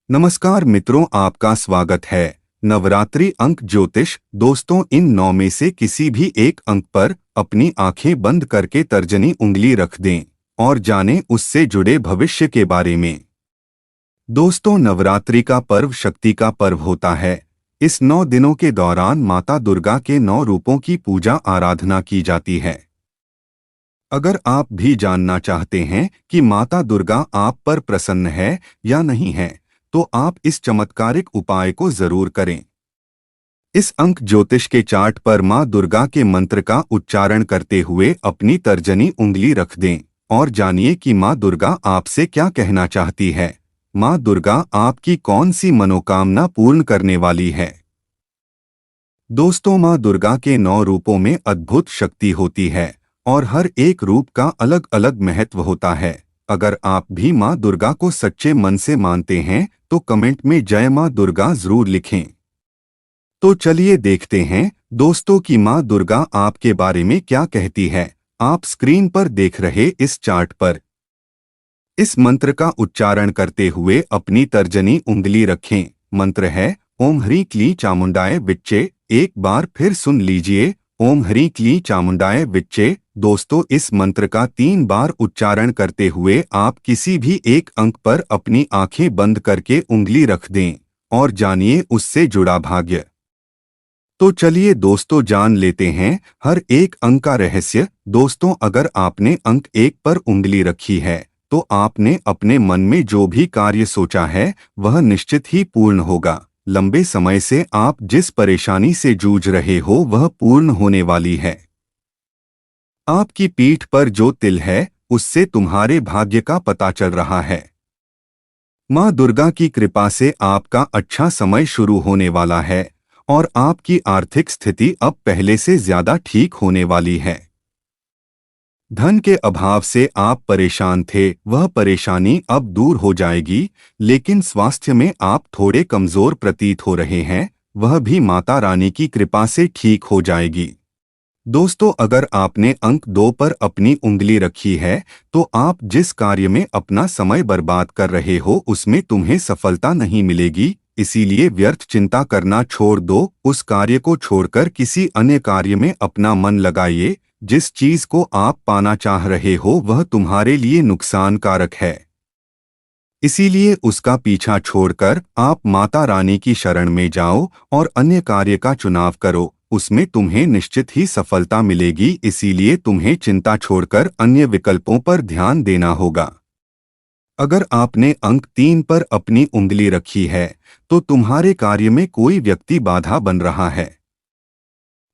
नमस्कार मित्रों, आपका स्वागत है नवरात्रि अंक ज्योतिष। दोस्तों, इन 9 में से किसी भी एक अंक पर अपनी आंखें बंद करके तर्जनी उंगली रख दें और जानें उससे जुड़े भविष्य के बारे में। दोस्तों, नवरात्रि का पर्व शक्ति का पर्व होता है। इस 9 दिनों के दौरान माता दुर्गा के 9 रूपों की पूजा आराधना की जाती है। अगर आप भी जानना चाहते हैं कि माता दुर्गा आप पर प्रसन्न है या नहीं है, तो आप इस चमत्कारिक उपाय को जरूर करें। इस अंक ज्योतिष के चार्ट पर मां दुर्गा के मंत्र का उच्चारण करते हुए अपनी तर्जनी उंगली रख दें और जानिए कि मां दुर्गा आपसे क्या कहना चाहती है। मां दुर्गा आपकी कौन सी मनोकामना पूर्ण करने वाली है। दोस्तों, मां दुर्गा के 9 रूपों में अद्भुत शक्ति होती है और हर एक रूप का अलग अलग महत्व होता है। अगर आप भी मां दुर्गा को सच्चे मन से मानते हैं तो कमेंट में जय मां दुर्गा जरूर लिखें। तो चलिए देखते हैं दोस्तों कि मां दुर्गा आपके बारे में क्या कहती है। आप स्क्रीन पर देख रहे इस चार्ट पर इस मंत्र का उच्चारण करते हुए अपनी तर्जनी उंगली रखें। मंत्र है ओम ह्रीं क्लीं चामुंडाय विच्चे। एक बार फिर सुन लीजिए, ओम ह्रीं क्लीं चामुंडाय विच्चे। दोस्तों, इस मंत्र का 3 बार उच्चारण करते हुए आप किसी भी एक अंक पर अपनी आंखें बंद करके उंगली रख दें और जानिए उससे जुड़ा भाग्य। तो चलिए दोस्तों, जान लेते हैं हर एक अंक का रहस्य। दोस्तों, अगर आपने अंक 1 पर उंगली रखी है तो आपने अपने मन में जो भी कार्य सोचा है वह निश्चित ही पूर्ण होगा। लंबे समय से आप जिस परेशानी से जूझ रहे हो वह पूर्ण होने वाली है। आपकी पीठ पर जो तिल है उससे तुम्हारे भाग्य का पता चल रहा है। मां दुर्गा की कृपा से आपका अच्छा समय शुरू होने वाला है और आपकी आर्थिक स्थिति अब पहले से ज्यादा ठीक होने वाली है। धन के अभाव से आप परेशान थे, वह परेशानी अब दूर हो जाएगी। लेकिन स्वास्थ्य में आप थोड़े कमजोर प्रतीत हो रहे हैं, वह भी माता रानी की कृपा से ठीक हो जाएगी। दोस्तों, अगर आपने अंक 2 पर अपनी उंगली रखी है तो आप जिस कार्य में अपना समय बर्बाद कर रहे हो उसमें तुम्हें सफलता नहीं मिलेगी। इसीलिए व्यर्थ चिंता करना छोड़ दो। उस कार्य को छोड़कर किसी अन्य कार्य में अपना मन लगाइए। जिस चीज को आप पाना चाह रहे हो वह तुम्हारे लिए नुकसानकारक है, इसीलिए उसका पीछा छोड़कर आप माता रानी की शरण में जाओ और अन्य कार्य का चुनाव करो। उसमें तुम्हें निश्चित ही सफलता मिलेगी। इसीलिए तुम्हें चिंता छोड़कर अन्य विकल्पों पर ध्यान देना होगा। अगर आपने अंक 3 पर अपनी उंगली रखी है तो तुम्हारे कार्य में कोई व्यक्ति बाधा बन रहा है।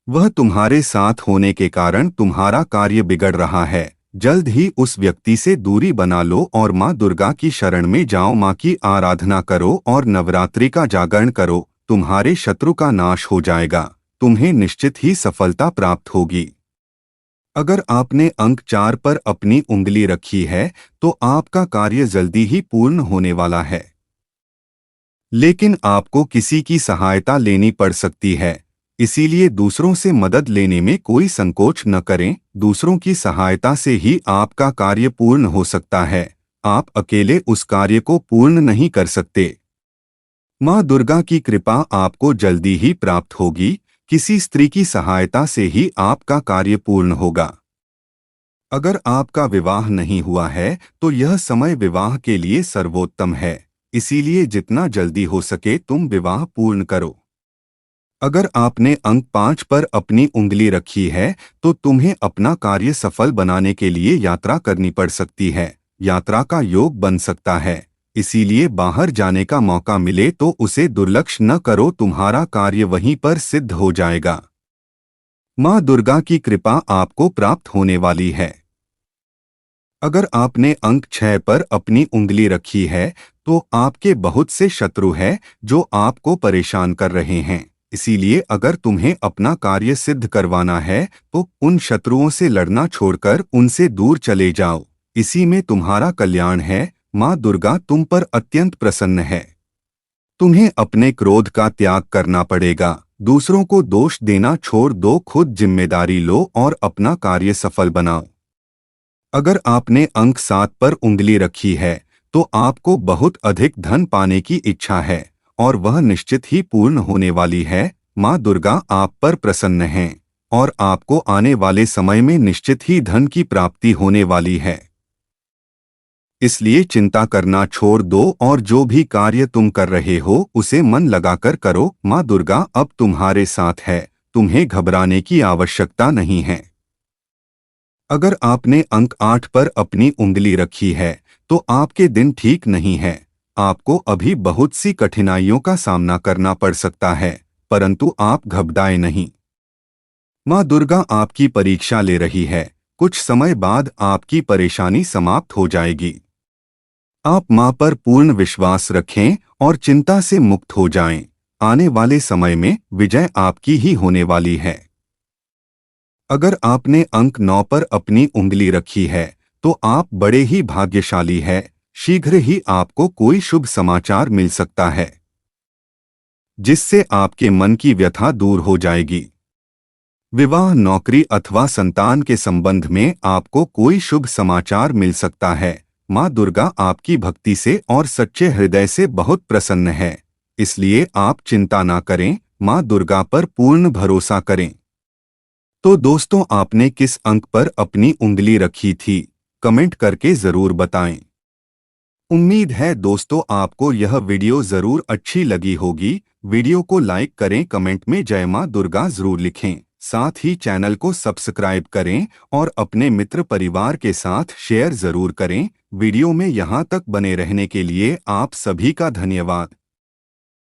वह तुम्हारे साथ होने के कारण तुम्हारा कार्य बिगड़ रहा है। जल्द ही उस व्यक्ति से दूरी बना लो और मां दुर्गा की शरण में जाओ। मां की आराधना करो और नवरात्रि का जागरण करो। तुम्हारे शत्रु का नाश हो जाएगा। तुम्हें निश्चित ही सफलता प्राप्त होगी। अगर आपने अंक 4 पर अपनी उंगली रखी है तो आपका कार्य जल्दी ही पूर्ण होने वाला है, लेकिन आपको किसी की सहायता लेनी पड़ सकती है। इसीलिए दूसरों से मदद लेने में कोई संकोच न करें। दूसरों की सहायता से ही आपका कार्य पूर्ण हो सकता है। आप अकेले उस कार्य को पूर्ण नहीं कर सकते। मां दुर्गा की कृपा आपको जल्दी ही प्राप्त होगी। किसी स्त्री की सहायता से ही आपका कार्य पूर्ण होगा। अगर आपका विवाह नहीं हुआ है तो यह समय विवाह के लिए सर्वोत्तम है। इसीलिए जितना जल्दी हो सके तुम विवाह पूर्ण करो। अगर आपने अंक 5 पर अपनी उंगली रखी है तो तुम्हें अपना कार्य सफल बनाने के लिए यात्रा करनी पड़ सकती है। यात्रा का योग बन सकता है, इसीलिए बाहर जाने का मौका मिले तो उसे दुर्लक्ष्य न करो। तुम्हारा कार्य वहीं पर सिद्ध हो जाएगा। मां दुर्गा की कृपा आपको प्राप्त होने वाली है। अगर आपने अंक 6 पर अपनी उंगली रखी है तो आपके बहुत से शत्रु हैं जो आपको परेशान कर रहे हैं। इसीलिए अगर तुम्हें अपना कार्य सिद्ध करवाना है तो उन शत्रुओं से लड़ना छोड़कर उनसे दूर चले जाओ। इसी में तुम्हारा कल्याण है। मां दुर्गा तुम पर अत्यंत प्रसन्न है। तुम्हें अपने क्रोध का त्याग करना पड़ेगा। दूसरों को दोष देना छोड़ दो, खुद जिम्मेदारी लो और अपना कार्य सफल बनाओ। अगर आपने अंक 7 पर उंगली रखी है तो आपको बहुत अधिक धन पाने की इच्छा है और वह निश्चित ही पूर्ण होने वाली है। माँ दुर्गा आप पर प्रसन्न हैं और आपको आने वाले समय में निश्चित ही धन की प्राप्ति होने वाली है। इसलिए चिंता करना छोड़ दो और जो भी कार्य तुम कर रहे हो उसे मन लगाकर करो। माँ दुर्गा अब तुम्हारे साथ है, तुम्हें घबराने की आवश्यकता नहीं है। अगर आपने अंक 8 पर अपनी उंगली रखी है तो आपके दिन ठीक नहीं है। आपको अभी बहुत सी कठिनाइयों का सामना करना पड़ सकता है, परंतु आप घबराएं नहीं। माँ दुर्गा आपकी परीक्षा ले रही है। कुछ समय बाद आपकी परेशानी समाप्त हो जाएगी। आप माँ पर पूर्ण विश्वास रखें और चिंता से मुक्त हो जाएं। आने वाले समय में विजय आपकी ही होने वाली है। अगर आपने अंक 9 पर अपनी उंगली रखी है तो आप बड़े ही भाग्यशाली है। शीघ्र ही आपको कोई शुभ समाचार मिल सकता है जिससे आपके मन की व्यथा दूर हो जाएगी। विवाह, नौकरी अथवा संतान के संबंध में आपको कोई शुभ समाचार मिल सकता है। माँ दुर्गा आपकी भक्ति से और सच्चे हृदय से बहुत प्रसन्न है, इसलिए आप चिंता ना करें, माँ दुर्गा पर पूर्ण भरोसा करें। तो दोस्तों, आपने किस अंक पर अपनी उंगली रखी थी, कमेंट करके जरूर बताएं। उम्मीद है दोस्तों आपको यह वीडियो जरूर अच्छी लगी होगी। वीडियो को लाइक करें, कमेंट में जय माँ दुर्गा जरूर लिखें। साथ ही चैनल को सब्सक्राइब करें और अपने मित्र परिवार के साथ शेयर जरूर करें। वीडियो में यहाँ तक बने रहने के लिए आप सभी का धन्यवाद।